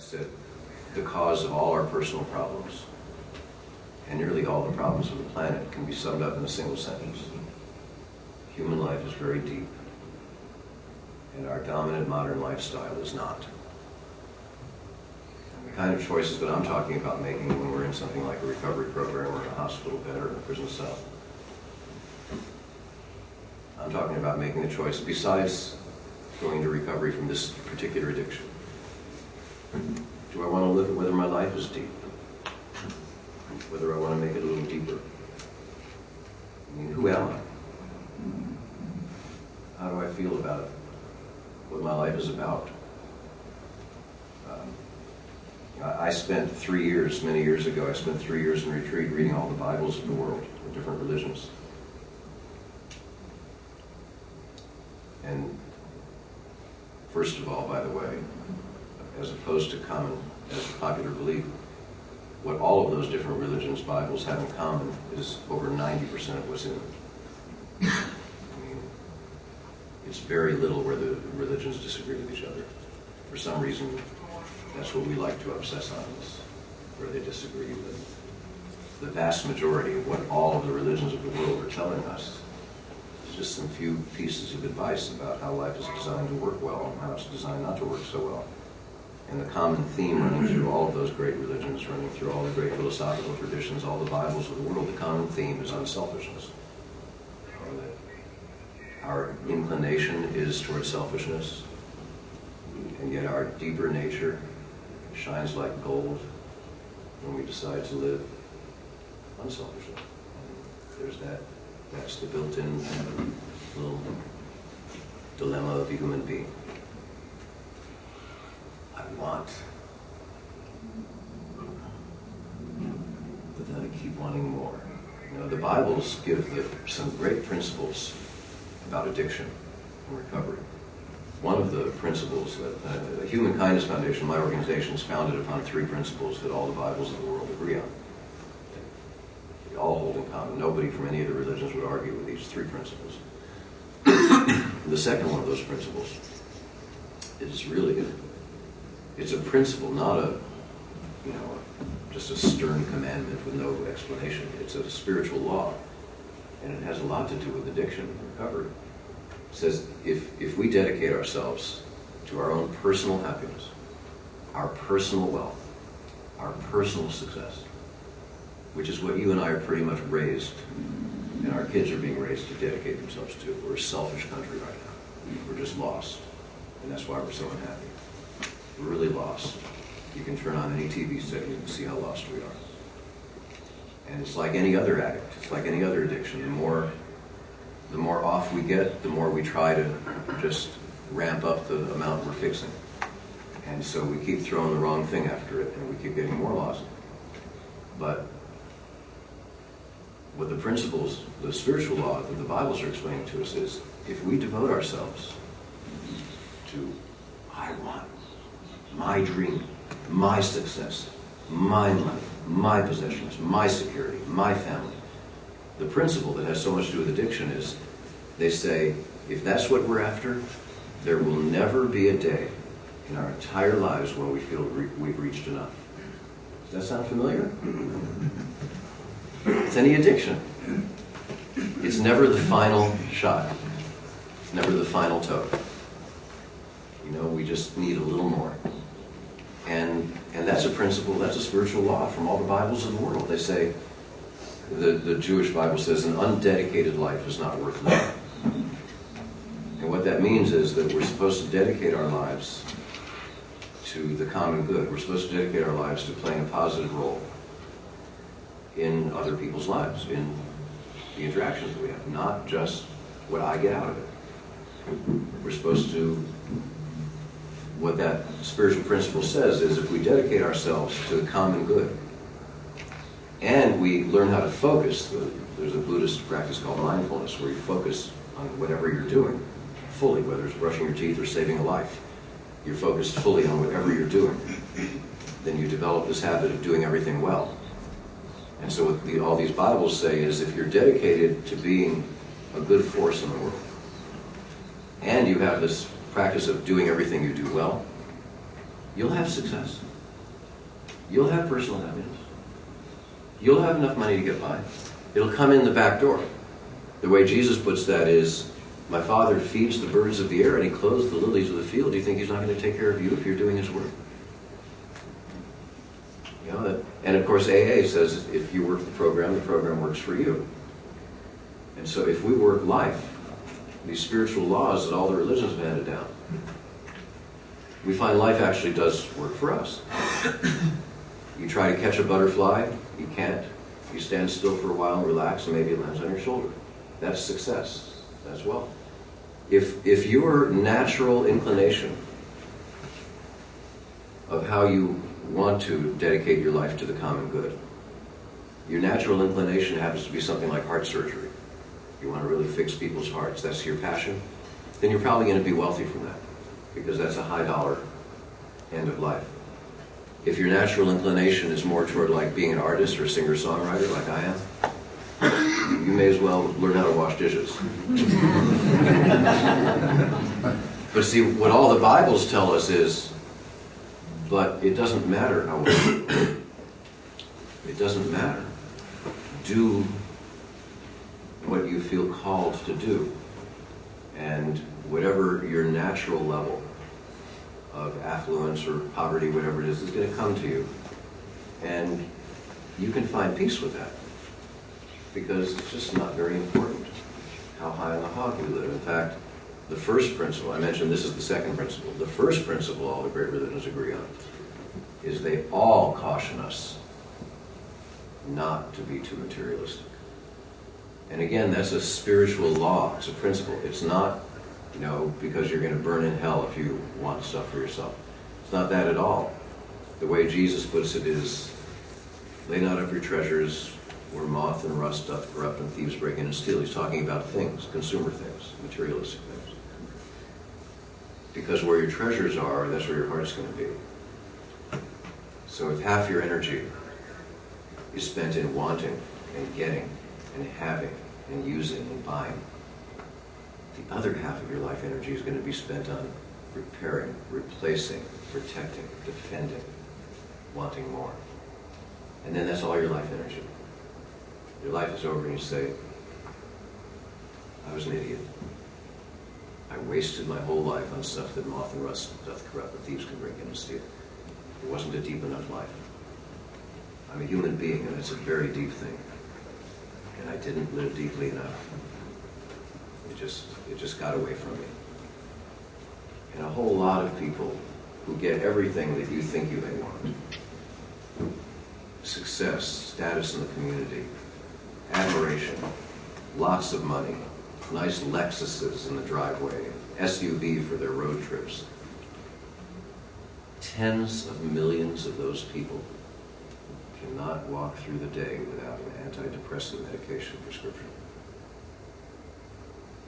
said, the cause of all our personal problems, and nearly all the problems of the planet, can be summed up in a single sentence. Human life is very deep, and our dominant modern lifestyle is not. And the kind of choices that I'm talking about making when we're in something like a recovery program or in a hospital bed or in a prison cell, I'm talking about making the choice, besides going into recovery from this particular addiction, do I want to live it whether my life is deep? Whether I want to make it a little deeper? I mean, who am I? How do I feel about it? What my life is about? I spent 3 years, many years ago, I spent 3 years in retreat reading all the Bibles of the world, of different religions. And first of all, by the way, as opposed to common, as popular belief, what all of those different religions' Bibles have in common is over 90% of what's in them. I mean, it's very little where the religions disagree with each other. For some reason, that's what we like to obsess on, is where they disagree. But the vast majority of what all of the religions of the world are telling us is just some few pieces of advice about how life is designed to work well and how it's designed not to work so well. And the common theme running through all of those great religions, running through all the great philosophical traditions, all the Bibles of the world, the common theme is unselfishness. And that our inclination is towards selfishness, and yet our deeper nature shines like gold when we decide to live unselfishly. And there's that's the built-in little dilemma of the human being. I want, but then I keep wanting more. You know, the Bibles give some great principles about addiction and recovery. One of the principles that the Human Kindness Foundation, my organization, is founded upon 3 principles that all the Bibles of the world agree on. They all hold in common. Nobody from any of the religions would argue with these 3 principles. The second one of those principles is really good. It's a principle, not a, just a stern commandment with no explanation. It's a spiritual law, and it has a lot to do with addiction and recovery. It says, if we dedicate ourselves to our own personal happiness, our personal wealth, our personal success, which is what you and I are pretty much raised, and our kids are being raised to dedicate themselves to. We're a selfish country right now. We're just lost, and that's why we're so unhappy. We're really lost. You can turn on any TV set, you can see how lost we are. And it's like any other addict. It's like any other addiction. The more off we get, the more we try to just ramp up the amount we're fixing. And so we keep throwing the wrong thing after it, and we keep getting more lost. But what the principles, the spiritual law that the Bibles are explaining to us is, if we devote ourselves to, I want, my dream, my success, my money, my possessions, my security, my family. The principle that has so much to do with addiction is, they say, if that's what we're after, there will never be a day in our entire lives when we feel we've reached enough. Does that sound familiar? It's any addiction. It's never the final shot. It's never the final toe. We just need a little more. And that's a principle, that's a spiritual law from all the Bibles of the world. They say, the Jewish Bible says, an undedicated life is not worth living. And what that means is that we're supposed to dedicate our lives to the common good. We're supposed to dedicate our lives to playing a positive role in other people's lives, in the interactions that we have, not just what I get out of it. We're supposed to, what that spiritual principle says is, if we dedicate ourselves to the common good, and we learn how to focus, there's a Buddhist practice called mindfulness, where you focus on whatever you're doing fully, whether it's brushing your teeth or saving a life. You're focused fully on whatever you're doing. Then you develop this habit of doing everything well. And so what all these Bibles say is, if you're dedicated to being a good force in the world, and you have this practice of doing everything you do well, you'll have success. You'll have personal happiness. You'll have enough money to get by. It'll come in the back door. The way Jesus puts that is, my Father feeds the birds of the air and He clothes the lilies of the field. Do you think He's not going to take care of you if you're doing His work? You know, and of course AA says if you work the program works for you. And so if we work life, these spiritual laws that all the religions have handed down, we find life actually does work for us. You try to catch a butterfly, you can't. You stand still for a while and relax, and maybe it lands on your shoulder. That's success. That's wealth. If your natural inclination of how you want to dedicate your life to the common good, your natural inclination happens to be something like heart surgery. You want to really fix people's hearts. That's your passion. Then you're probably going to be wealthy from that, because that's a high dollar end of life. If your natural inclination is more toward like being an artist or a singer-songwriter like I am, you may as well learn how to wash dishes. But see, what all the Bibles tell us is, but it doesn't matter how well. It doesn't matter. Do what you feel called to do. And whatever your natural level of affluence or poverty, whatever it is going to come to you. And you can find peace with that, because it's just not very important how high on the hog we live. In fact, the first principle, I mentioned this is the second principle, the first principle all the great religions agree on is they all caution us not to be too materialistic. And again, that's a spiritual law, it's a principle. It's not, you know, because you're going to burn in hell if you want stuff for yourself. It's not that at all. The way Jesus puts it is, lay not up your treasures where moth and rust doth corrupt and thieves break in and steal. He's talking about things, consumer things, materialistic things. Because where your treasures are, that's where your heart's going to be. So if half your energy is spent in wanting and getting and having and using and buying, the other half of your life energy is going to be spent on repairing, replacing, protecting, defending, wanting more. And then that's all your life energy. Your life is over and you say, I was an idiot. I wasted my whole life on stuff that moth and rust doth corrupt, but thieves can break in and steal. It wasn't a deep enough life. I'm a human being, and it's a very deep thing. And I didn't live deeply enough. It just got away from me. And a whole lot of people who get everything that you think you may want, success, status in the community, admiration, lots of money, nice Lexuses in the driveway, SUV for their road trips. Tens of millions of those people cannot walk through the day without an antidepressant medication prescription.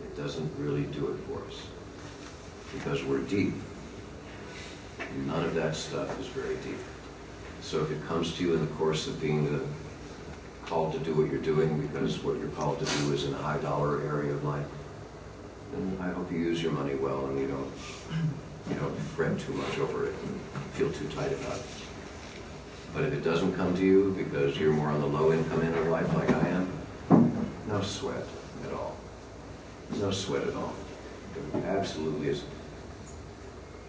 It doesn't really do it for us, because we're deep. None of that stuff is very deep. So if it comes to you in the course of being called to do what you're doing, because what you're called to do is in a high dollar area of life, then I hope you use your money well and you don't fret too much over it and feel too tight about it. But if it doesn't come to you because you're more on the low income end of life like I am, no sweat at all. No sweat at all. It absolutely is.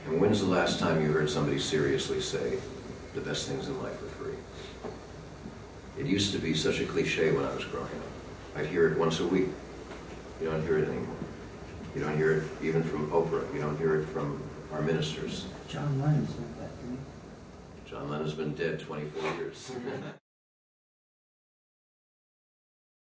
And when's the last time you heard somebody seriously say, the best things in life are free? It used to be such a cliche when I was growing up. I'd hear it once a week. You don't hear it anymore. You don't hear it even from Oprah. You don't hear it from our ministers. John Lennon's not that, did he? John Lennon's been dead 24 years.